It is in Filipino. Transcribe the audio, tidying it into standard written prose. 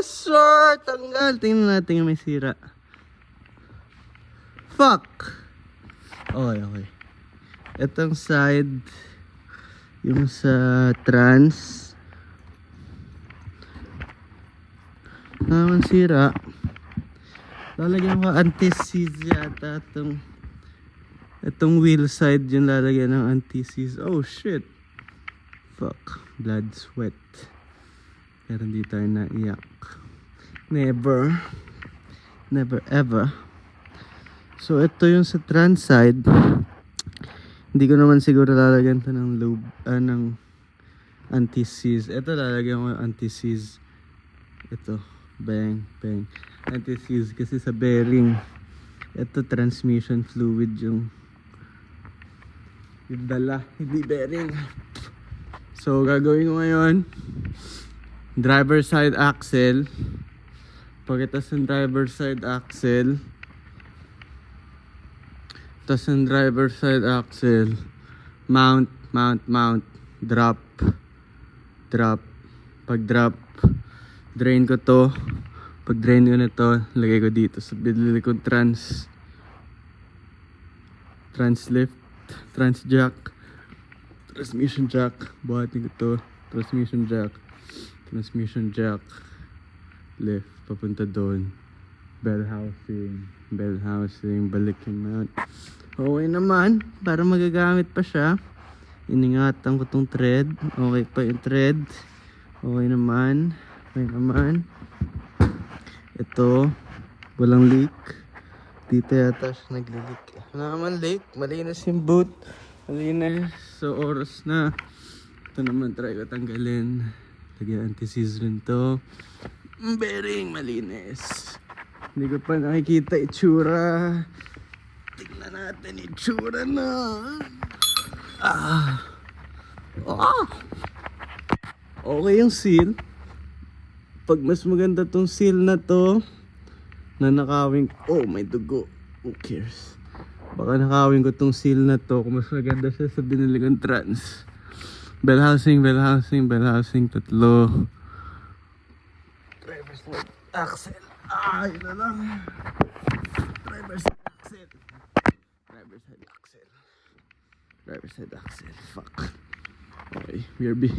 Yes, sir! Tanggal. Tingnan natin yung may sira. Fuck! Okay. Itong side, yung sa trans, naman sira. Lalagyan ko anti-seize yata itong wheel side, yung lalagyan ng anti-seize. Oh shit! Fuck. Blood, sweat. Pero hindi tayo naiyak. Never ever. So ito yung sa trans side. Hindi ko naman siguro lalagyan to ng lube, ng anti-seize. Ito lalagyan ko yung anti-seize. Ito, bang anti-seize kasi sa bearing. Ito transmission fluid yung dala, hindi bearing. So gagawin ko ngayon, driver side axle. Pagkatapos ng driver side axle, tapos ng driver side axle, mount, drop. Pag drop, drain ko to. Pag drain ko na to, lagay ko dito sa binili kong trans lift, trans jack, transmission jack. Buhatin ko to, transmission jack, lift papunta doon. Bell housing, balik yung mount. Okay naman, para magagamit pa siya. Iningatan ko tong thread. Okay pa yung thread. Okay naman. Ito, walang leak. Dito yata siya nagli-leak. Wala naman leak. Malinis yung boot. Malinis. So, oras na. Ito naman, try ko tanggalin. Lagyan anti-seize rin to. Bearing, malinis. Hindi ko pa nakikita itsura. Tingnan natin itsura na. Okay yung seal. Pag mas maganda tong seal na to, na nakawin, oh may dugo, who cares. Baka nakawin ko tong seal na to kung mas maganda siya sa binili kong trans. Bell housing, tatlo. Driver side axle. Yun na lang. Driver side axle. Fuck. Okay, BRB.